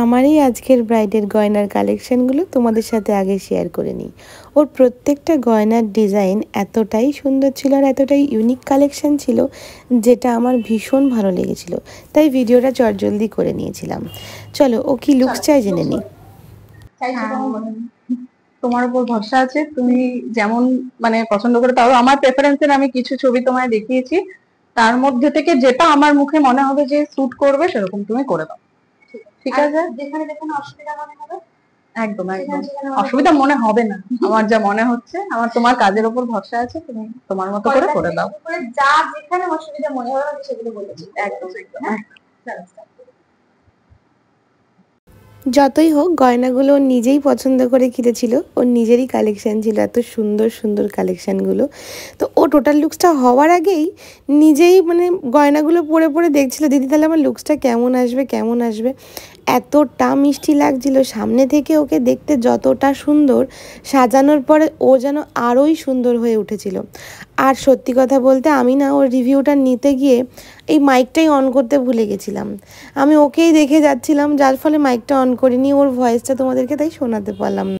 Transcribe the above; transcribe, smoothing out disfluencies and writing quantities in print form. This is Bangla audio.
আমারই আজকের ব্রাইডের গয়নার কালেকশানগুলো তোমাদের সাথে আগে শেয়ার করে নিই। ওর প্রত্যেকটা গয়নার ডিজাইন এতটাই সুন্দর ছিল আর এতটাই ইউনিক কালেকশান ছিল, যেটা আমার ভীষণ ভালো লেগেছিল। তাই ভিডিওটা চটজলদি করে নিয়েছিলাম। চলো ও কি লুকস চাই জেনে নিই। তোমার উপর ভরসা আছে, তুমি যেমন মানে পছন্দ করে, তাও আমার প্রেফারেন্সের আমি কিছু ছবি তোমায় দেখিয়েছি, তার মধ্যে থেকে যেটা আমার মুখে মনে হবে যে স্যুট করবে সেরকম তুমি করে দাও। ঠিক আছে, যেখানে যেখানে অসুবিধা মনে হবে একদম একদম অসুবিধা মনে হবে না। আমার যা মনে হচ্ছে, আমার তোমার কাজের উপর ভরসা আছে, তুমি তোমার মতো করে দাও। যা যেখানে অসুবিধা মনে হবে আমি সেগুলো বলেছি। একদম একদম। যতই হোক, গয়নাগুলো ও নিজেই পছন্দ করে কিনেছিল, ওর নিজেরই কালেকশান ছিল এত সুন্দর সুন্দর কালেকশানগুলো। তো ও টোটাল লুকসটা হওয়ার আগেই নিজেই মানে গয়নাগুলো পরে পরে দেখছিল, দিদি তাহলে আমার লুকসটা কেমন আসবে কেমন আসবে। এতটা মিষ্টি লাগছিল, সামনে থেকে ওকে দেখতে যতটা সুন্দর, সাজানোর পরে ও যেন আরোই সুন্দর হয়ে উঠেছিল। আর সত্যি কথা বলতে আমি না ওর রিভিউটা নিতে গিয়ে এই মাইকটাই অন করতে ভুলে গেছিলাম। আমি ওকেই দেখে যাচ্ছিলাম, যার ফলে মাইকটা অন করিনি, ওর ভয়েসটা তোমাদেরকে তাই শোনাতে পারলাম না।